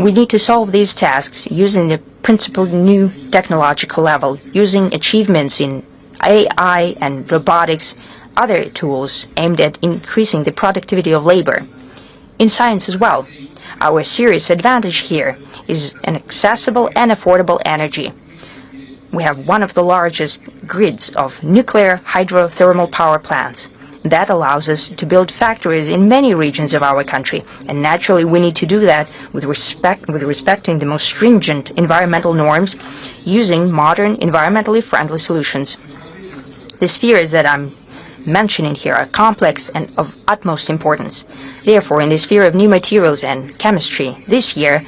We need to solve these tasks using the principled new technological level, using achievements in AI and robotics, other tools aimed at increasing the productivity of labor. In science as well, our serious advantage here is an accessible and affordable energy. We have one of the largest grids of nuclear hydrothermal power plants. That allows us to build factories in many regions of our country, and naturally we need to do that with respecting the most stringent environmental norms, using modern, environmentally friendly solutions. The spheres that I'm mentioning here are complex and of utmost importance. Therefore, in the sphere of new materials and chemistry, this year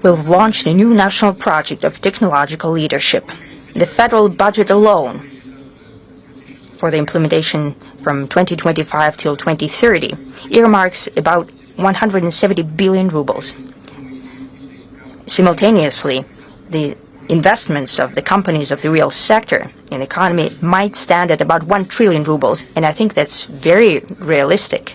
we've launched a new national project of technological leadership. The federal budget alone for the implementation from 2025 till 2030 earmarks about 170 billion rubles. Simultaneously, the investments of the companies of the real sector in the economy might stand at about 1 trillion rubles, and I think that's very realistic.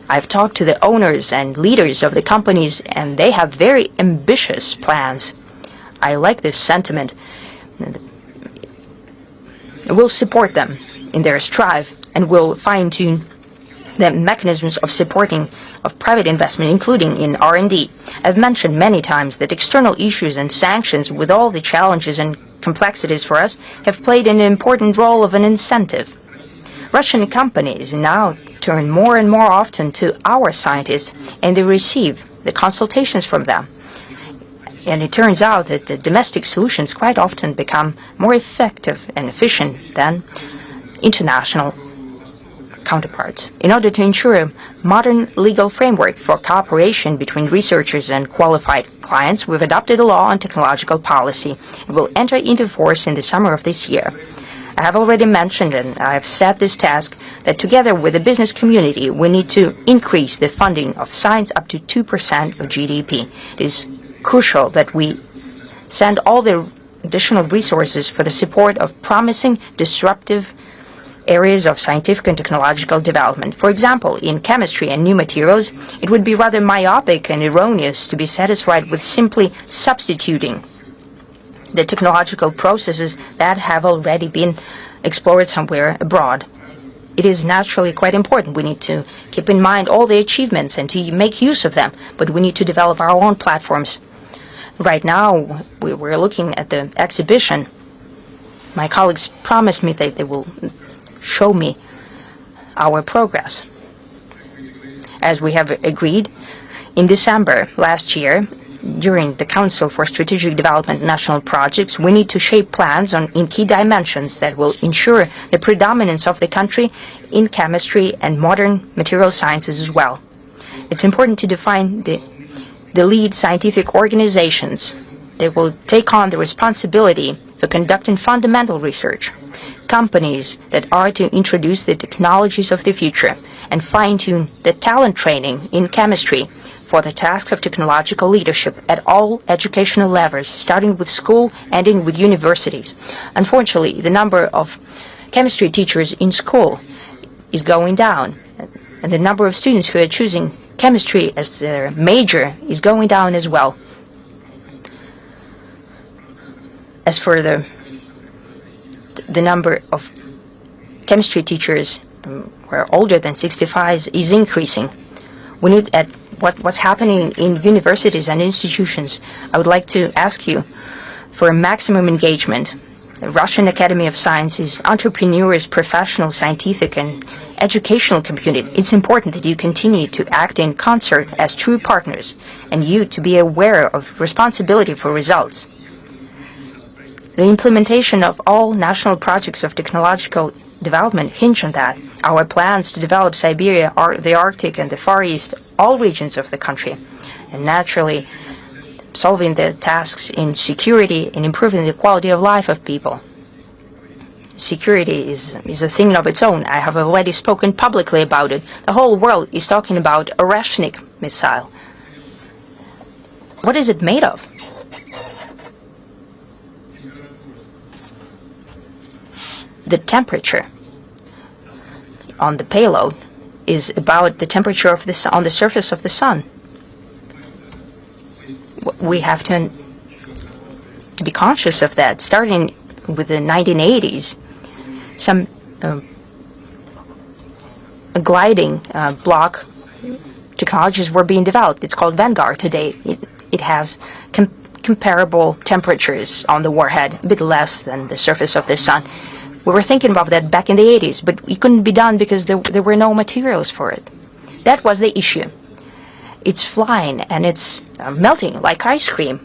I've talked to the owners and leaders of the companies, and they have very ambitious plans. I like this sentiment. We'll support them in their strive, and we'll fine-tune the mechanisms of supporting of private investment, including in R&D. I've mentioned many times that external issues and sanctions, with all the challenges and complexities for us, have played an important role of an incentive. Russian companies now turn more and more often to our scientists, and they receive the consultations from them. And it turns out that the domestic solutions quite often become more effective and efficient than international counterparts. In order to ensure a modern legal framework for cooperation between researchers and qualified clients, we've adopted a law on technological policy. It will enter into force in the summer of this year. I have already mentioned, and I have set this task, that together with the business community, we need to increase the funding of science up to 2% of GDP. It is crucial that we send all the additional resources for the support of promising, disruptive areas of scientific and technological development. For example, in chemistry and new materials, it would be rather myopic and erroneous to be satisfied with simply substituting the technological processes that have already been explored somewhere abroad. It is naturally quite important. We need to keep in mind all the achievements and to make use of them, but we need to develop our own platforms. Right now, we're looking at the exhibition. My colleagues promised me that they will show me our progress. As we have agreed, in December last year, during the Council for Strategic Development National Projects, we need to shape plans in key dimensions that will ensure the predominance of the country in chemistry and modern material sciences as well. It's important to define the lead scientific organizations that will take on the responsibility for conducting fundamental research, companies that are to introduce the technologies of the future, and fine-tune the talent training in chemistry for the tasks of technological leadership at all educational levels, starting with school, ending with universities. Unfortunately, the number of chemistry teachers in school is going down, and the number of students who are choosing chemistry as their major is going down as well. As for the number of chemistry teachers who are older than 65 is increasing. We need at what's happening in universities and institutions. I would like to ask you for maximum engagement. The Russian Academy of Sciences, entrepreneurs, professional, scientific, and educational community. It's important that you continue to act in concert as true partners, and you to be aware of responsibility for results. The implementation of all national projects of technological development hinge on that. Our plans to develop Siberia, the Arctic, and the Far East, all regions of the country, and naturally solving the tasks in security and improving the quality of life of people. Security is a thing of its own. I have already spoken publicly about it. The whole world is talking about a Oreshnik missile. What is it made of? The temperature on the payload is about the temperature of on the surface of the sun. We have to be conscious of that. Starting with the 1980s, some gliding block technologies were being developed. It's called Vanguard today. It has comparable temperatures on the warhead, a bit less than the surface of the sun. We were thinking about that back in the 80s, but it couldn't be done because there were no materials for it. That was the issue. It's flying and it's melting like ice cream.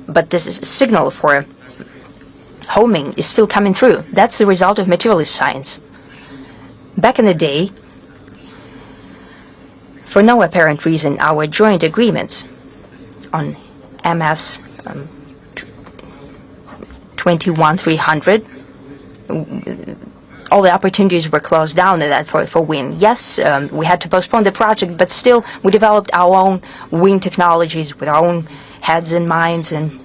But this signal for homing is still coming through. That's the result of materialist science. Back in the day, for no apparent reason, our joint agreements on MS 21300, all the opportunities were closed down at that for wind. Yes, we had to postpone the project, but still we developed our own wind technologies with our own heads and minds, and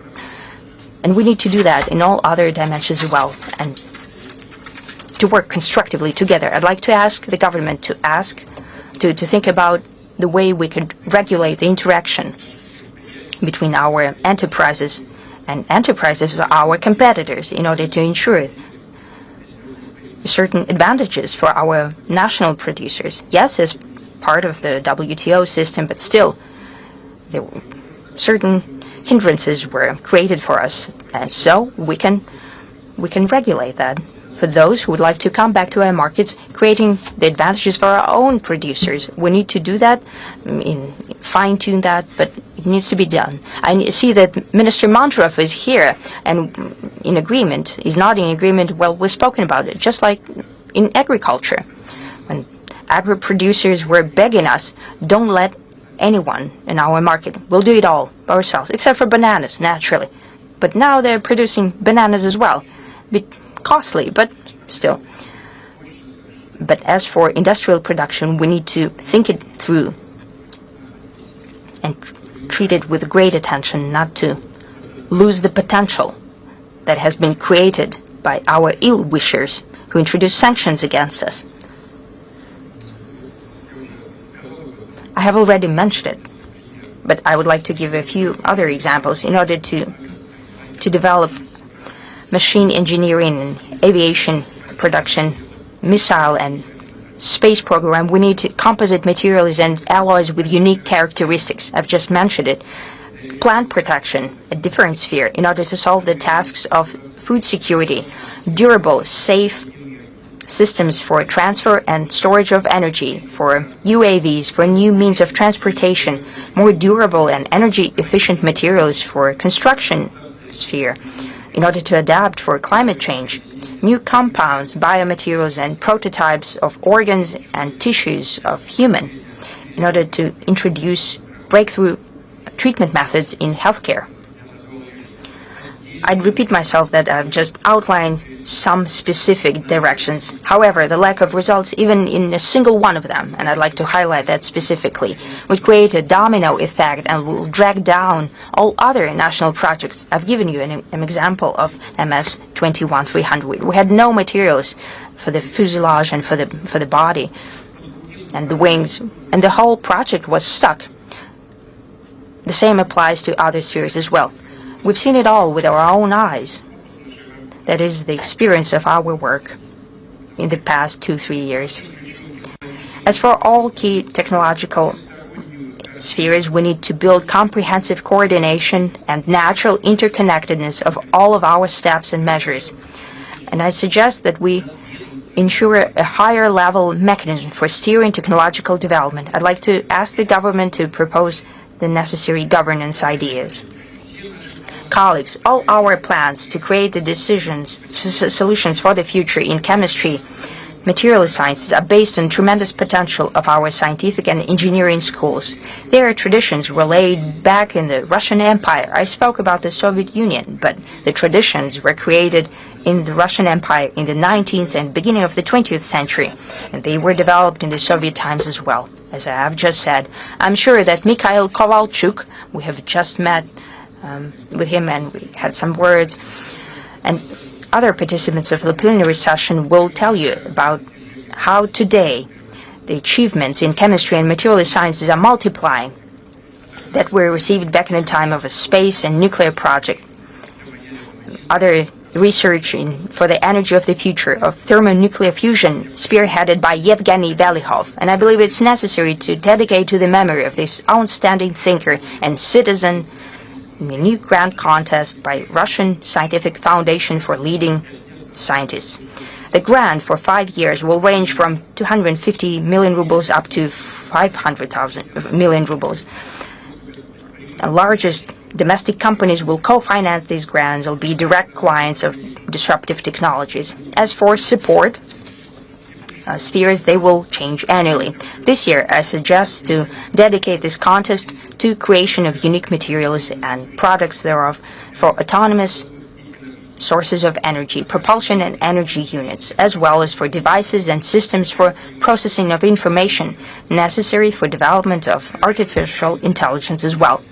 we need to do that in all other dimensions as well, and to work constructively together. I'd like to ask the government to think about the way we could regulate the interaction between our enterprises and enterprises of our competitors in order to ensure certain advantages for our national producers. Yes, as part of the WTO system, but still, there were certain hindrances were created for us, and so we can regulate that. For those who would like to come back to our markets, creating the advantages for our own producers. We need to do that, fine-tune that, but it needs to be done. I see that Minister Mantrov is here and in agreement. He's not in agreement. Well, we've spoken about it, just like in agriculture. When agri-producers were begging us, don't let anyone in our market. We'll do it all ourselves, except for bananas, naturally. But now they're producing bananas as well. Costly, but still. But as for industrial production, we need to think it through and treat it with great attention, not to lose the potential that has been created by our ill-wishers who introduced sanctions against us. I have already mentioned it, but I would like to give a few other examples in order to develop machine engineering and aviation production, missile and space program. We need composite materials and alloys with unique characteristics. I've just mentioned it. Plant protection, a different sphere, in order to solve the tasks of food security. Durable, safe systems for transfer and storage of energy, for UAVs, for new means of transportation, more durable and energy-efficient materials for construction sphere, in order to adapt for climate change, new compounds, biomaterials, and prototypes of organs and tissues of human, in order to introduce breakthrough treatment methods in healthcare. I'd repeat myself that I've just outlined some specific directions. However, the lack of results, even in a single one of them, and I'd like to highlight that specifically, would create a domino effect and will drag down all other national projects. I've given you an example of MS 21300. We had no materials for the fuselage and for the body and the wings, and the whole project was stuck. The same applies to other spheres as well. We've seen it all with our own eyes. That is the experience of our work in the past 2-3 years. As for all key technological spheres, we need to build comprehensive coordination and natural interconnectedness of all of our steps and measures. And I suggest that we ensure a higher level mechanism for steering technological development. I'd like to ask the government to propose the necessary governance ideas. Colleagues, all our plans to create the solutions for the future in chemistry, material sciences are based on tremendous potential of our scientific and engineering schools. Their traditions were laid back in the Russian Empire. I spoke about the Soviet Union, but the traditions were created in the Russian Empire in the 19th and beginning of the 20th century, and they were developed in the Soviet times as well. As I have just said, I'm sure that Mikhail Kovalchuk, we have just met with him and we had some words, and other participants of the plenary session will tell you about how today the achievements in chemistry and material sciences are multiplying. that were received back in the time of a space and nuclear project. Other research for the energy of the future of thermonuclear fusion, spearheaded by Yevgeny Velihov, and I believe it's necessary to dedicate to the memory of this outstanding thinker and citizen a new grant contest by Russian Scientific Foundation for Leading Scientists. The grant for 5 years will range from 250 million rubles up to 500,000 million rubles. The largest domestic companies will co-finance these grants or be direct clients of disruptive technologies. As for support spheres, they will change annually. This year, I suggest to dedicate this contest to creation of unique materials and products thereof for autonomous sources of energy, propulsion and energy units, as well as for devices and systems for processing of information necessary for development of artificial intelligence as well.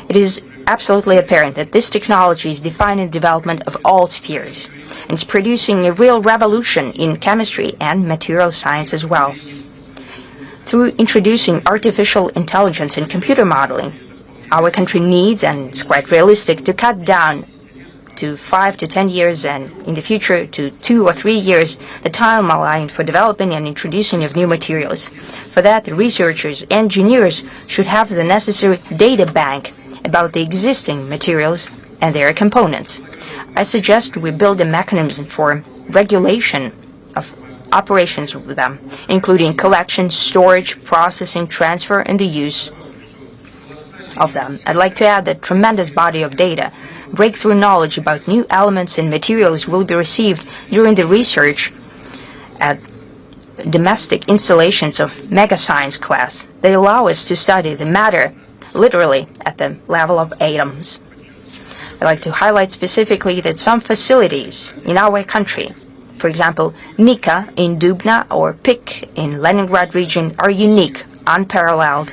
It is absolutely apparent that this technology is defining the development of all spheres and is producing a real revolution in chemistry and material science as well. Through introducing artificial intelligence and computer modeling, our country needs, and it's quite realistic, to cut down to 5 to 10 years and in the future to 2 or 3 years the timeline for developing and introducing of new materials. For that, the researchers, engineers should have the necessary data bank about the existing materials and their components. I suggest we build a mechanism for regulation of operations with them, including collection, storage, processing, transfer, and the use of them. I'd like to add that tremendous body of data, breakthrough knowledge about new elements and materials will be received during the research at domestic installations of mega science class. They allow us to study the matter literally at the level of atoms. I'd like to highlight specifically that some facilities in our country, for example, Nika in Dubna or PIK in Leningrad region, are unique, unparalleled.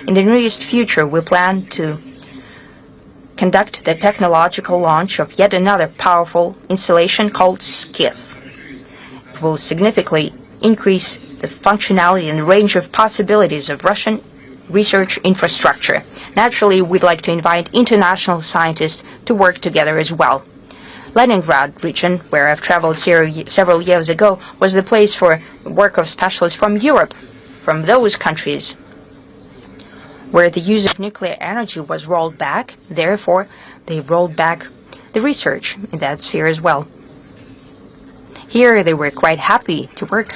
In the nearest future, we plan to conduct the technological launch of yet another powerful installation called SCIF. It will significantly increase the functionality and range of possibilities of Russian research infrastructure. Naturally, we'd like to invite international scientists to work together as well. Leningrad region, where I've traveled several years ago, was the place for work of specialists from Europe, from those countries where the use of nuclear energy was rolled back. Therefore, they rolled back the research in that sphere as well. Here, they were quite happy to work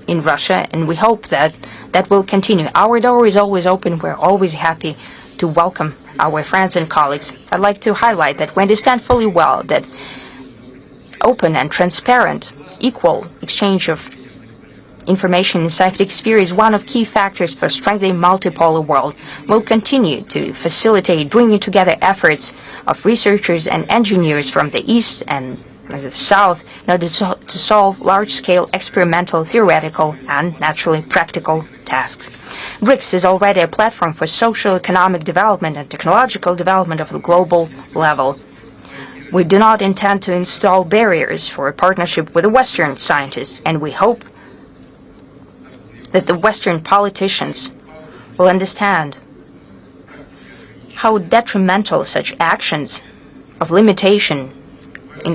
in Russia, and we hope that that will continue. Our door is always open. We're always happy to welcome our friends and colleagues. I'd like to highlight that we understand fully well that open and transparent, equal exchange of information in scientific sphere is one of key factors for strengthening multipolar world. We'll continue to facilitate bringing together efforts of researchers and engineers from the East and the South in order to solve large-scale experimental, theoretical, and naturally practical tasks. BRICS is already a platform for socio-economic development and technological development of the global level. We do not intend to install barriers for a partnership with the Western scientists, and we hope that the Western politicians will understand how detrimental such actions of limitation in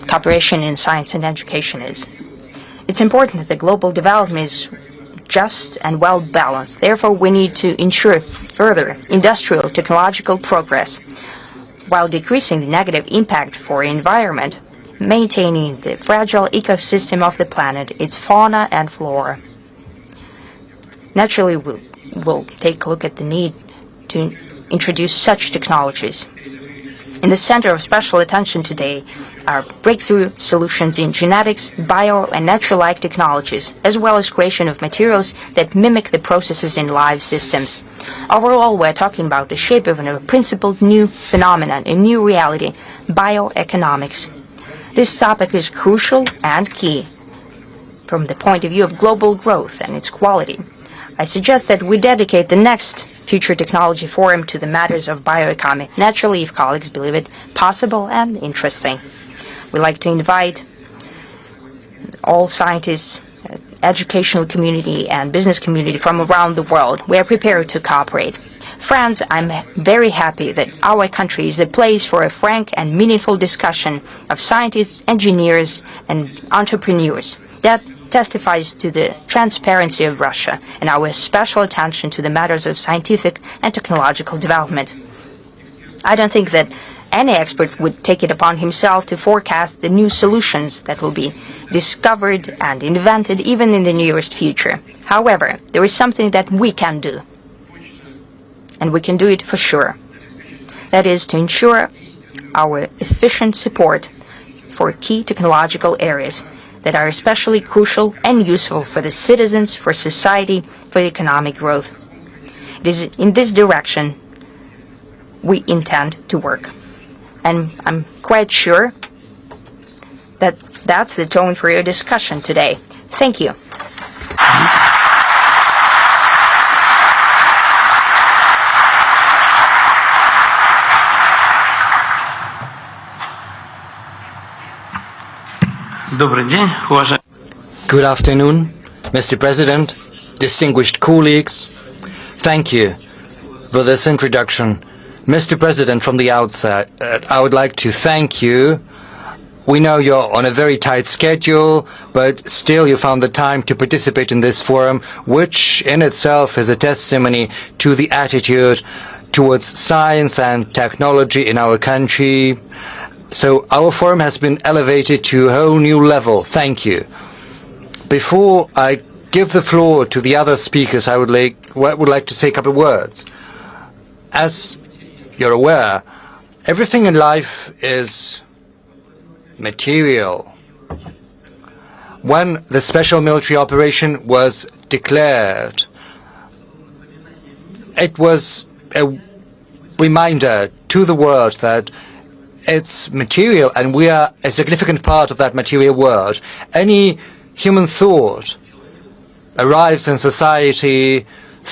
cooperation in science and education is. It's important that the global development is just and well balanced. Therefore, we need to ensure further industrial technological progress while decreasing the negative impact for the environment, maintaining the fragile ecosystem of the planet, its fauna and flora. Naturally, we'll take a look at the need to introduce such technologies. In the center of special attention today are breakthrough solutions in genetics, bio and natural-like technologies, as well as creation of materials that mimic the processes in live systems. Overall, we're talking about the shape of a principled new phenomenon, a new reality, bioeconomics. This topic is crucial and key from the point of view of global growth and its quality. I suggest that we dedicate the next Future Technology Forum to the matters of bioeconomy, naturally if colleagues believe it possible and interesting. We'd like to invite all scientists educational community and business community from around the world. We are prepared to cooperate. Friends, I'm very happy that our country is a place for a frank and meaningful discussion of scientists, engineers, and entrepreneurs. That testifies to the transparency of Russia and our special attention to the matters of scientific and technological development. I don't think that any expert would take it upon himself to forecast the new solutions that will be discovered and invented even in the nearest future. However, there is something that we can do, and we can do it for sure. That is to ensure our efficient support for key technological areas that are especially crucial and useful for the citizens, for society, for economic growth. It is in this direction we intend to work. And I'm quite sure that that's the tone for your discussion today. Thank you. Good afternoon, Mr. President, distinguished colleagues. Thank you for this introduction. Mr. President, from the outset, I would like to thank you. We know you're on a very tight schedule, but still you found the time to participate in this forum, which in itself is a testimony to the attitude towards science and technology in our country. So our forum has been elevated to a whole new level. Thank you. Before I give the floor to the other speakers, I would like to say a couple of words. As you're aware, everything in life is material. When the special military operation was declared, it was a reminder to the world that it's material and we are a significant part of that material world. Any human thought arrives in society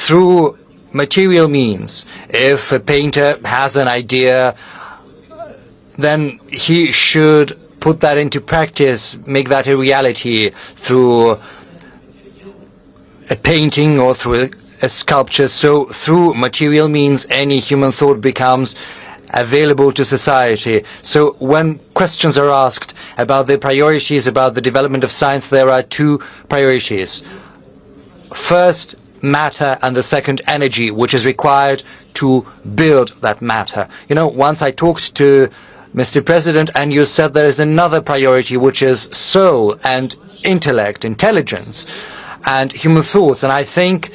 through material means. If a painter has an idea, then he should put that into practice, make that a reality through a painting or through a sculpture. So through material means, any human thought becomes available to society. So when questions are asked about the priorities, about the development of science, there are two priorities. First, matter, and the second, energy, which is required to build that matter. You know, once I talked to Mr. President, and you said there is another priority, which is soul and intellect, intelligence, and human thoughts. And I think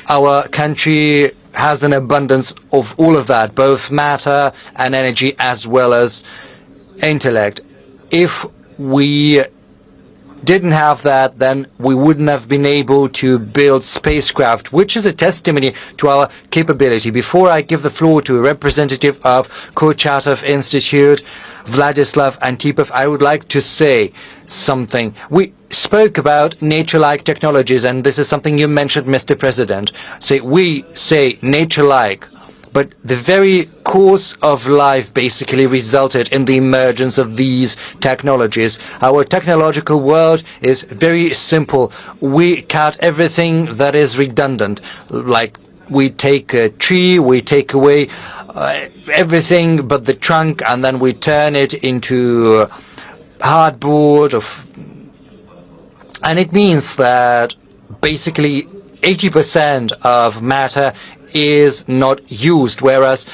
our country has an abundance of all of that, both matter and energy, as well as intellect. If we didn't have that, then we wouldn't have been able to build spacecraft, which is a testimony to our capability. Before I give the floor to a representative of Kurchatov Institute, Vladislav Antipov, I would like to say something. We spoke about nature-like technologies, and this is something you mentioned, Mr. President. We say nature-like, but the very course of life basically resulted in the emergence of these technologies. Our technological world is very simple. We cut everything that is redundant, like we take a tree, we take away everything but the trunk, and then we turn it into hardboard. And it means that basically 80% of matter is not used, whereas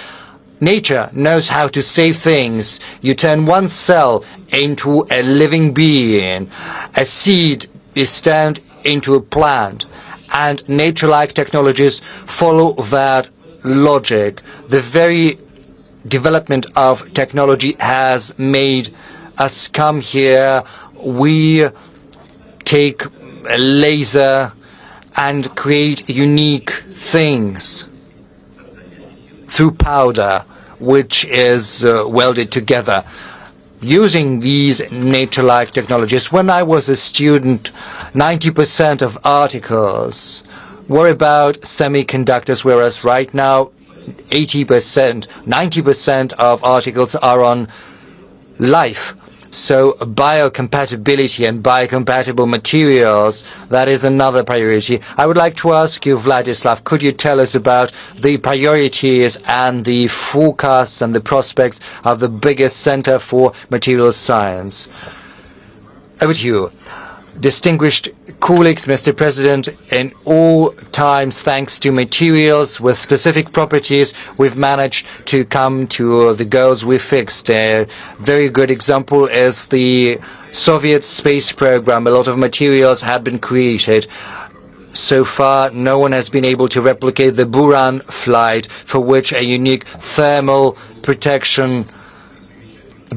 nature knows how to save things. You turn one cell into a living being. A seed is turned into a plant. And nature-like technologies follow that logic. The very development of technology has made us come here. We take a laser and create unique things through powder, which is welded together using these nature-like technologies. When I was a student, 90% of articles were about semiconductors, whereas right now 80%, 90% of articles are on life. So biocompatibility and biocompatible materials, that is another priority. I would like to ask you, Vladislav, could you tell us about the priorities and the forecasts and the prospects of the biggest center for materials science? Over to you. Distinguished colleagues, Mr. President, in all times, thanks to materials with specific properties, we've managed to come to the goals we fixed. A very good example is the Soviet space program. A lot of materials had been created. So far, no one has been able to replicate the Buran flight, for which a unique thermal protection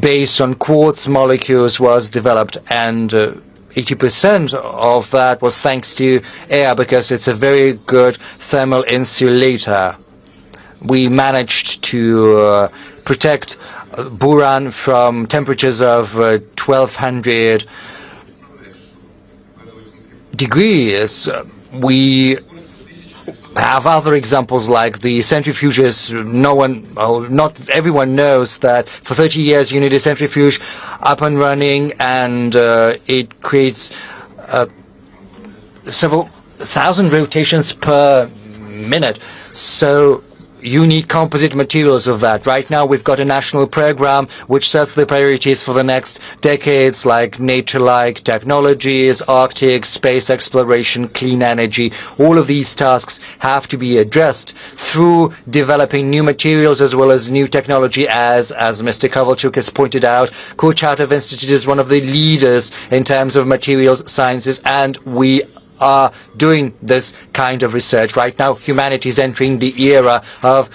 based on quartz molecules was developed, and 80% of that was thanks to air, because it's a very good thermal insulator. We managed to protect Buran from temperatures of 1200 degrees. We have other examples like the centrifuges. Not everyone knows that for 30 years you need a centrifuge up and running, and it creates several thousand rotations per minute. So you need composite materials of that. Right now we've got a national program which sets the priorities for the next decades, like nature-like technologies, Arctic, space exploration, clean energy. All of these tasks have to be addressed through developing new materials as well as new technology, as Mr. Kovalchuk has pointed out. Kurchatov Institute is one of the leaders in terms of materials sciences, and we are doing this kind of research. Right now, humanity is entering the era of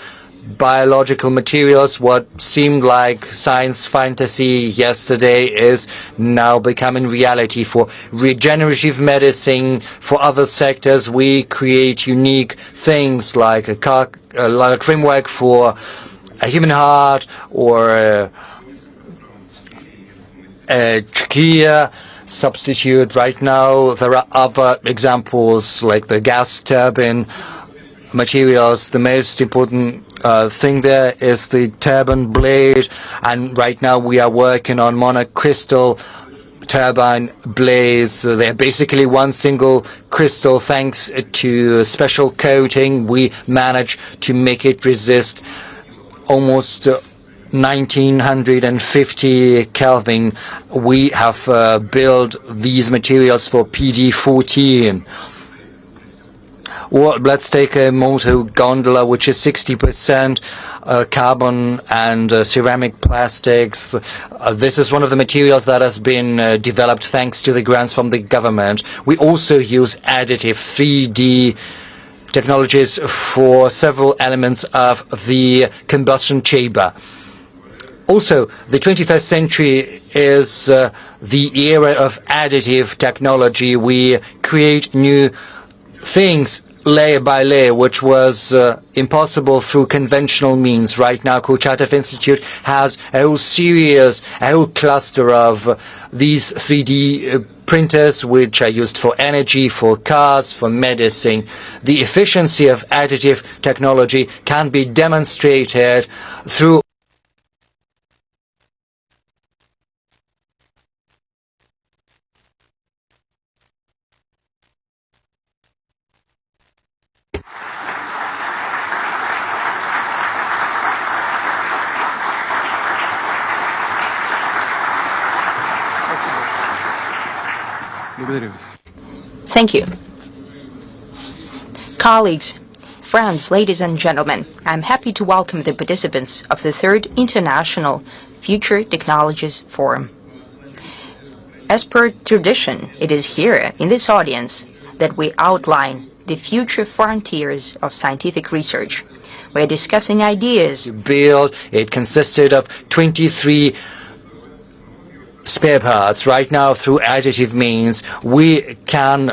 biological materials. What seemed like science fantasy yesterday is now becoming reality. For regenerative medicine, for other sectors, we create unique things like a framework for a human heart, or a trachea substitute. Right now there are other examples like the gas turbine materials. The most important thing there is the turbine blade, and right now we are working on monocrystal turbine blades. They're basically one single crystal. Thanks to special coating, we managed to make it resist almost 1950 Kelvin. We have built these materials for PD14. Well, let's take a motor gondola, which is 60% carbon and ceramic plastics. This is one of the materials that has been developed thanks to the grants from the government. We also use additive 3D technologies for several elements of the combustion chamber. Also, the 21st century is the era of additive technology. We create new things layer by layer, which was impossible through conventional means. Right now, Kurchatov Institute has a whole series, a whole cluster of these 3D printers, which are used for energy, for cars, for medicine. The efficiency of additive technology can be demonstrated through Thank you. Colleagues, friends, ladies and gentlemen, I'm happy to welcome the participants of the 3rd International Future Technologies Forum. As per tradition, it is here in this audience that we outline the future frontiers of scientific research. We are discussing ideas. It consisted of 23 spare parts. Right now, through additive means, we can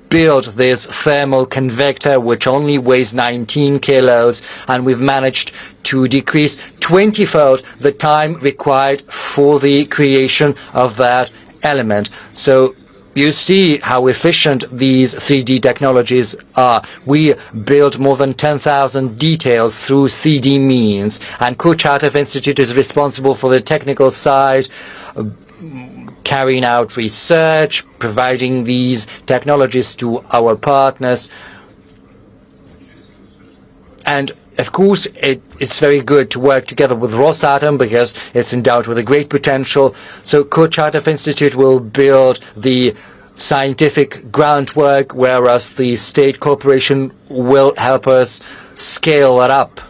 build this thermal convector, which only weighs 19 kilos, and we've managed to decrease 20-fold the time required for the creation of that element. So you see how efficient these 3D technologies are. We built more than 10,000 details through 3D means, and Kurchatov Institute is responsible for the technical side, carrying out research, providing these technologies to our partners. And of course, it's very good to work together with Rosatom because it's endowed with a great potential. So Kurchatov Institute will build the scientific groundwork, whereas the state corporation will help us scale it up.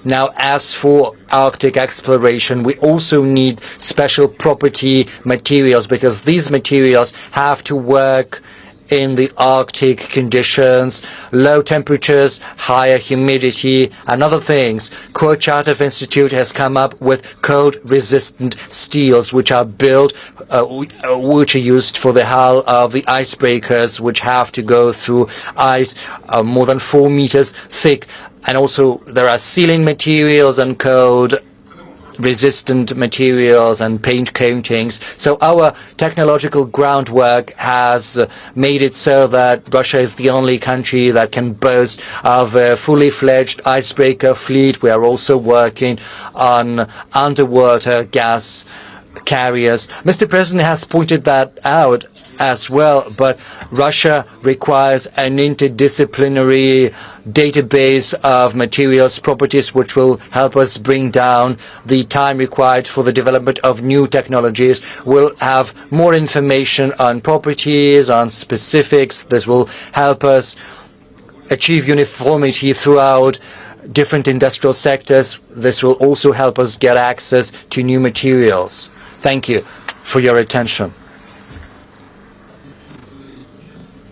Now, as for Arctic exploration, we also need special property materials because these materials have to work in the Arctic conditions, low temperatures, higher humidity, and other things. Kurchatov Institute has come up with cold-resistant steels, which are built, which are used for the hull of the icebreakers, which have to go through ice more than 4 meters thick. And also there are sealing materials and cold-resistant materials and paint coatings. So our technological groundwork has made it so that Russia is the only country that can boast of a fully fledged icebreaker fleet. We are also working on underwater gas carriers. Mr. President has pointed that out as well, but Russia requires an interdisciplinary database of materials properties which will help us bring down the time required for the development of new technologies. We'll have more information on properties, on specifics. This will help us achieve uniformity throughout different industrial sectors. This will also help us get access to new materials. Thank you for your attention.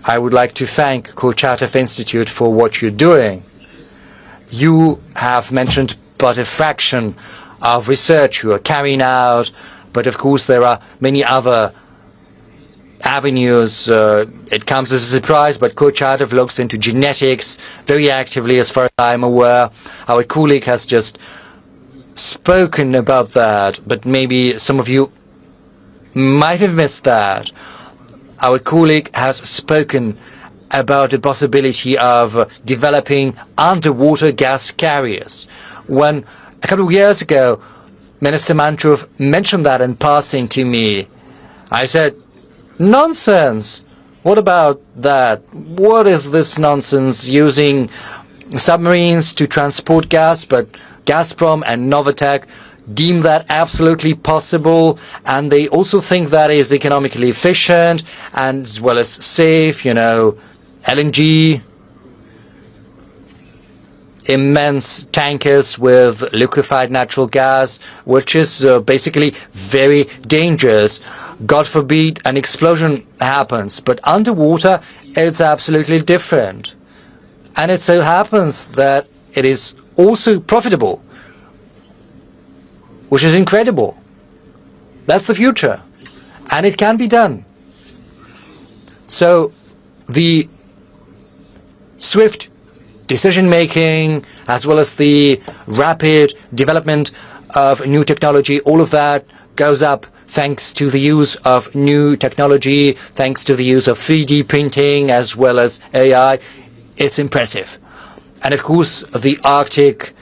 I would like to thank Kurchatov Institute for what you're doing. You have mentioned but a fraction of research you are carrying out, but of course there are many other avenues. It comes as a surprise, but Kurchatov looks into genetics very actively as far as I'm aware. Our colleague has just spoken about that, but maybe some of you might have missed that. Our colleague has spoken about the possibility of developing underwater gas carriers. When a couple of years ago, Minister Mantrov mentioned that in passing to me, I said, nonsense! What about that? What is this nonsense using submarines to transport gas? But Gazprom and Novatek deem that absolutely possible, and they also think that is economically efficient and as well as safe. LNG, immense tankers with liquefied natural gas, which is basically very dangerous. God forbid an explosion happens, but underwater it's absolutely different. And it so happens that it is also profitable, which is incredible. That's the future. And it can be done. So the swift decision-making, as well as the rapid development of new technology, all of that goes up thanks to the use of new technology, thanks to the use of 3D printing, as well as AI. It's impressive. And of course, the Arctic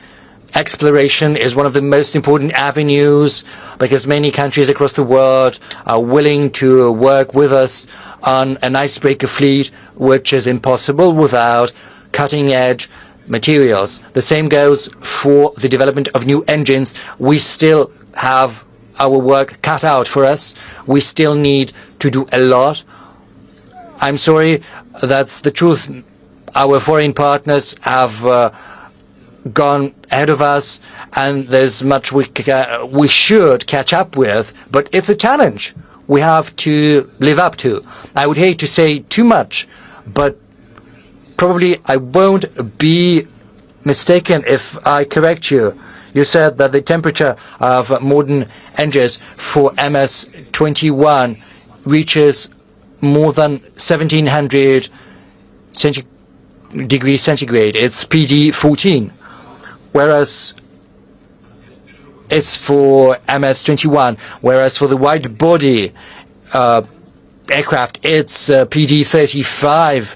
exploration is one of the most important avenues because many countries across the world are willing to work with us on an icebreaker fleet, which is impossible without cutting-edge materials. The same goes for the development of new engines. We still have our work cut out for us. We still need to do a lot. I'm sorry, that's the truth. Our foreign partners have gone ahead of us, and there's much we should catch up with, but it's a challenge we have to live up to. I would hate to say too much, but probably I won't be mistaken if I correct you. You said that the temperature of modern engines for MS-21 reaches more than 1700 degrees centigrade. It's PD-14. Whereas it's for MS-21, whereas for the wide-body aircraft, it's PD-35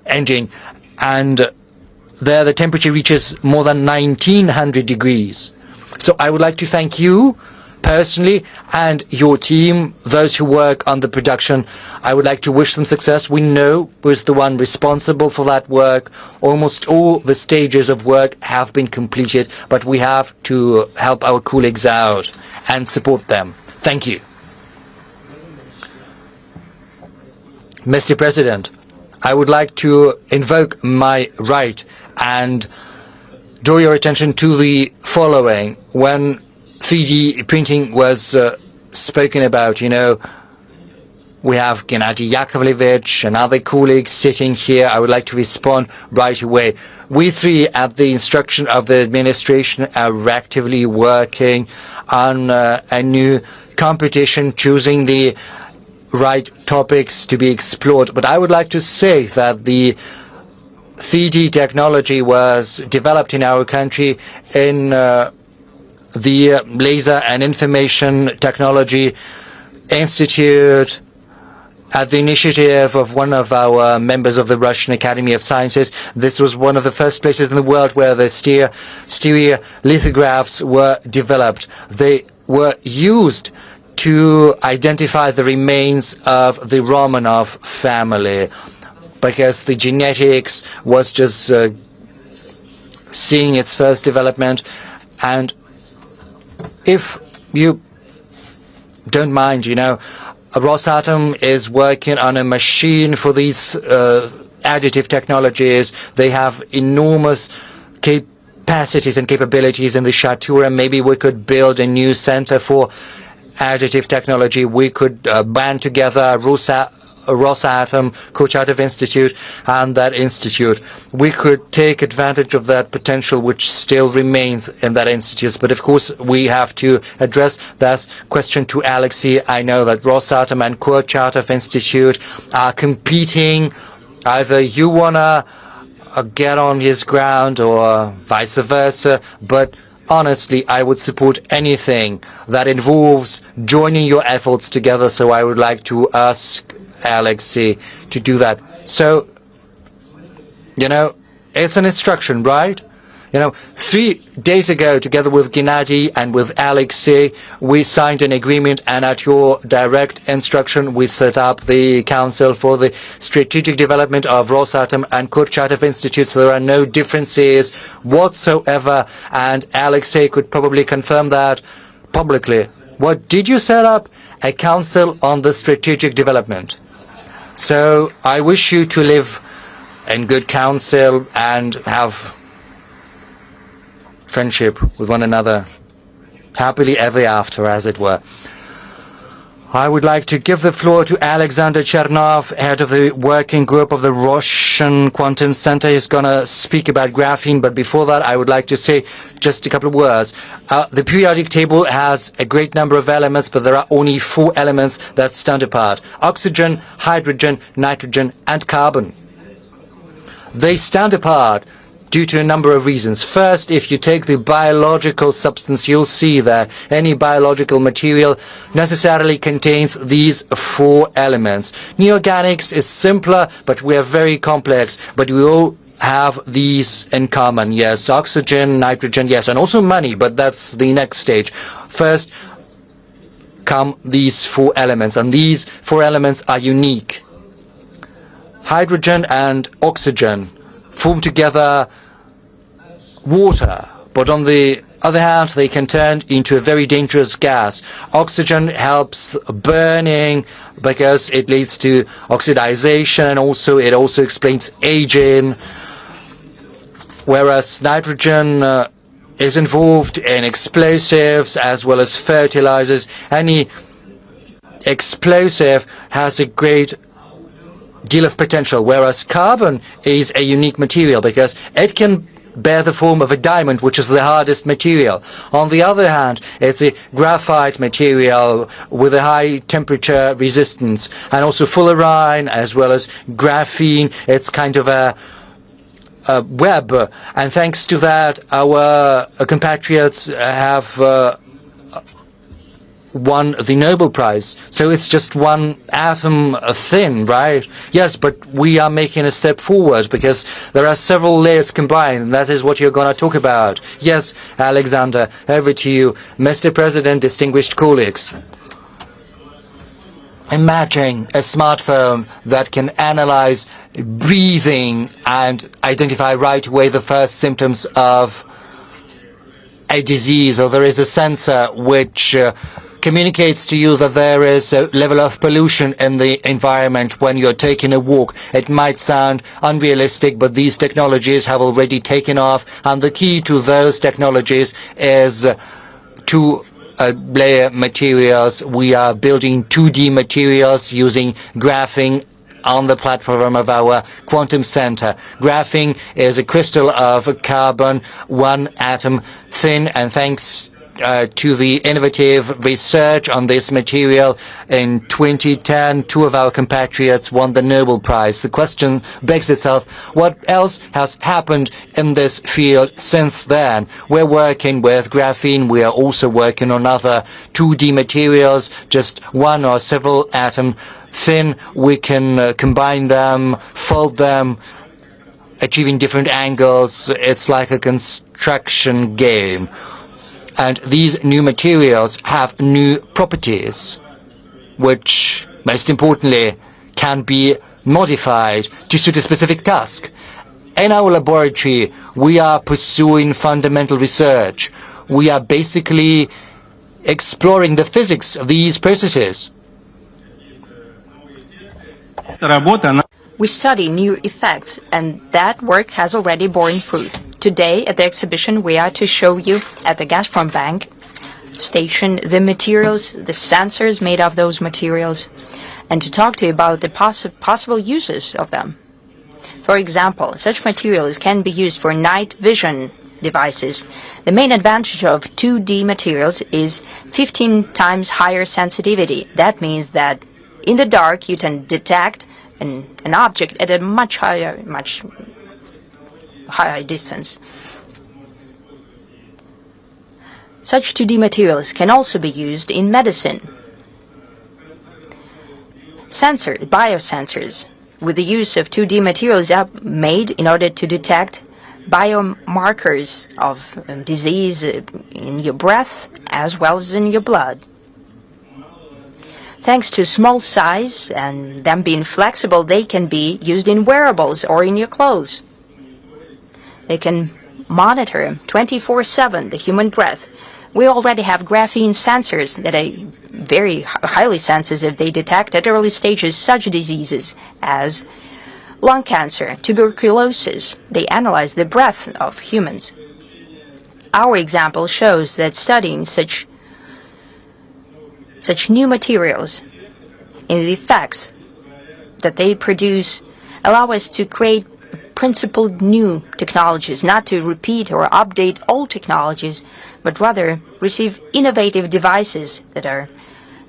engine, and there the temperature reaches more than 1900 degrees. So I would like to thank you personally, and your team, those who work on the production, I would like to wish them success. We know who's the one responsible for that work. Almost all the stages of work have been completed, but we have to help our colleagues out and support them. Thank you. Mr. President, I would like to invoke my right and draw your attention to the following. When 3D printing was spoken about, we have Gennady Yakovlevich and other colleagues sitting here. I would like to respond right away. We three, at the instruction of the administration, are actively working on a new competition, choosing the right topics to be explored. But I would like to say that the 3D technology was developed in our country in the Laser and Information Technology Institute at the initiative of one of our members of the Russian Academy of Sciences. This was one of the first places in the world where the stereolithographs were developed. They were used to identify the remains of the Romanov family, because the genetics was just seeing its first development. And if you don't mind, Rosatom is working on a machine for these additive technologies. They have enormous capacities and capabilities in the Shatura. Maybe we could build a new center for additive technology. We could band together Rosatom, Kurchatov Institute, and that institute. We could take advantage of that potential which still remains in that institute. But of course, we have to address that question to Alexei. I know that Rosatom and Kurchatov Institute are competing. Either you wanna get on his ground or vice versa, but honestly, I would support anything that involves joining your efforts together, so I would like to ask Alexei to do that. So, it's an instruction, right? 3 days ago, together with Gennady and with Alexei, we signed an agreement, and at your direct instruction, we set up the Council for the Strategic Development of Rosatom and Kurchatov Institute. So there are no differences whatsoever, and Alexei could probably confirm that publicly. What did you set up? A Council on the Strategic Development. So I wish you to live in good counsel and have friendship with one another, happily ever after, as it were. I would like to give the floor to Alexander Chernov, head of the working group of the Russian Quantum Center. He's going to speak about graphene, but before that, I would like to say just a couple of words. The periodic table has a great number of elements, but there are only 4 elements that stand apart: oxygen, hydrogen, nitrogen, and carbon. They stand apart due to a number of reasons. First, if you take the biological substance, you'll see that any biological material necessarily contains these 4 elements. Neorganics is simpler, but we are very complex, but we all have these in common. Yes, oxygen, nitrogen, yes, and also money, but that's the next stage. First come these 4 elements, and these 4 elements are unique. Hydrogen and oxygen form together water, but on the other hand, they can turn into a very dangerous gas. Oxygen helps burning because it leads to oxidization, and it also explains aging, whereas nitrogen is involved in explosives as well as fertilizers. Any explosive has a great deal of potential, whereas carbon is a unique material because it can bear the form of a diamond, which is the hardest material. On the other hand, it's a graphite material with a high temperature resistance, and also fullerene as well as graphene. It's kind of a web, and thanks to that, our compatriots have won the Nobel Prize. So it's just one atom thin, right? Yes, but we are making a step forward because there are several layers combined, and that is what you're going to talk about. Yes, Alexander, over to you. Mr. President, distinguished colleagues. Imagine a smartphone that can analyze breathing and identify right away the first symptoms of a disease, or there is a sensor which communicates to you that there is a level of pollution in the environment when you're taking a walk. It might sound unrealistic, but these technologies have already taken off, and the key to those technologies is layer materials. We are building 2D materials using graphene on the platform of our quantum center. Graphene is a crystal of carbon, one atom thin, and thanks to the innovative research on this material in 2010, two of our compatriots won the Nobel Prize. The question begs itself, what else has happened in this field since then? We're working with graphene. We are also working on other 2D materials, just one or several atom thin. We can combine them, fold them, achieving different angles. It's like a construction game. And these new materials have new properties, which, most importantly, can be modified to suit a specific task. In our laboratory, we are pursuing fundamental research. We are basically exploring the physics of these processes. We study new effects, and that work has already borne fruit. Today, at the exhibition, we are to show you at the Gazprom Bank station the materials, the sensors made of those materials, and to talk to you about the possible uses of them. For example, such materials can be used for night vision devices. The main advantage of 2D materials is 15 times higher sensitivity. That means that in the dark you can detect an object at a much higher distance. Such 2D materials can also be used in medicine. Biosensors, with the use of 2D materials, are made in order to detect biomarkers of disease in your breath as well as in your blood. Thanks to small size and them being flexible, they can be used in wearables or in your clothes. They can monitor 24/7 the human breath. We already have graphene sensors that are very highly sensitive. They detect at early stages such diseases as lung cancer, tuberculosis. They analyze the breath of humans. Our example shows that studying such new materials and the effects that they produce allow us to create principled new technologies, not to repeat or update old technologies, but rather receive innovative devices that are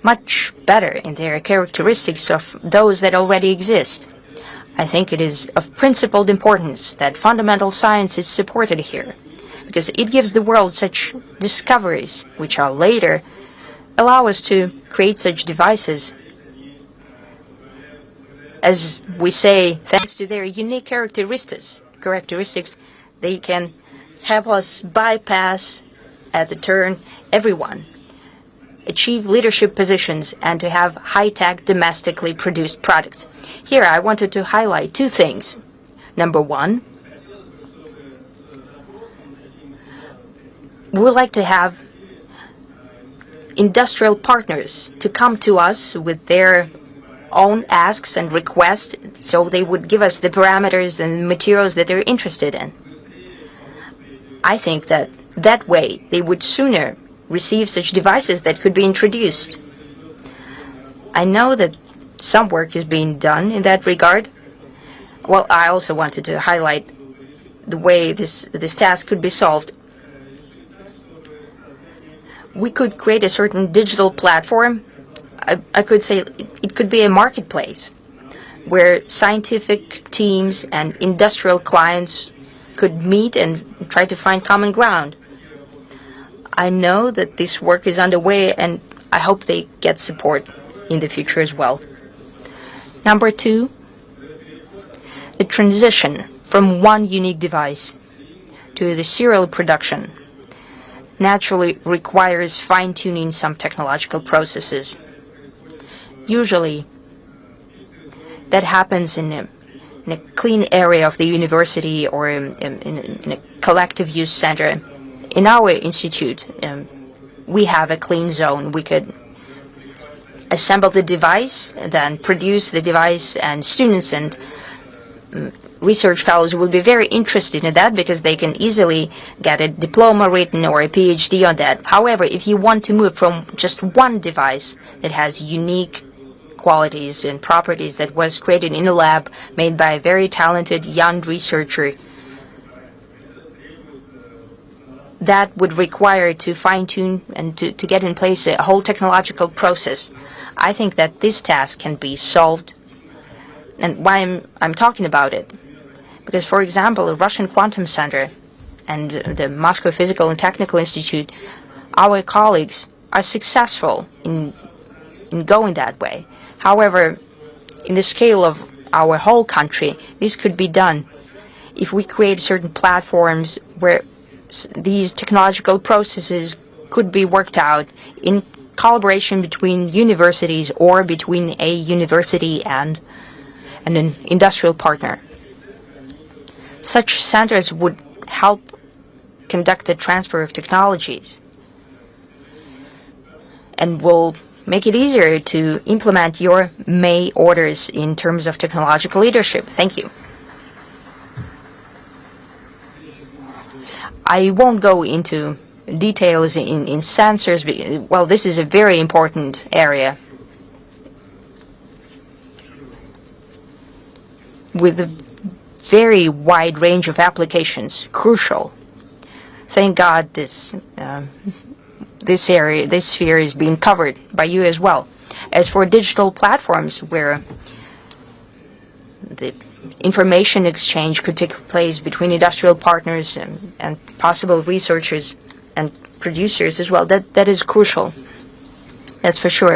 much better in their characteristics of those that already exist. I think it is of principled importance that fundamental science is supported here, because it gives the world such discoveries which are later allow us to create such devices. As we say, thanks to their unique characteristics, they can help us bypass at the turn everyone, achieve leadership positions, and to have high-tech domestically produced products. Here I wanted to highlight two things. Number one, we would like to have industrial partners to come to us with their own asks and requests, so they would give us the parameters and materials that they're interested in. I think that way they would sooner receive such devices that could be introduced. I know that some work is being done in that regard. Well, I also wanted to highlight the way this task could be solved. We could create a certain digital platform. I could say it could be a marketplace where scientific teams and industrial clients could meet and try to find common ground. I know that this work is underway, and I hope they get support in the future as well. Number 2, the transition from one unique device to the serial production naturally requires fine-tuning some technological processes. Usually, that happens in a clean area of the university or in a collective use center. In our institute, we have a clean zone. We could assemble the device, then produce the device, and students and research fellows will be very interested in that because they can easily get a diploma written or a PhD on that. However, if you want to move from just one device that has unique qualities and properties that was created in a lab made by a very talented young researcher, that would require to fine-tune and to get in place a whole technological process. I think that this task can be solved. And why I'm talking about it? Because, for example, the Russian Quantum Center and the Moscow Physical and Technical Institute, our colleagues are successful in going that way. However, in the scale of our whole country, this could be done if we create certain platforms where these technological processes could be worked out in collaboration between universities or between a university and an industrial partner. Such centers would help conduct the transfer of technologies and will make it easier to implement your May orders in terms of technological leadership. Thank you. I won't go into details in sensors. Well, this is a very important area with a very wide range of applications, crucial. Thank God this sphere is being covered by you as well. As for digital platforms where the information exchange could take place between industrial partners and possible researchers and producers as well, that is crucial. That's for sure.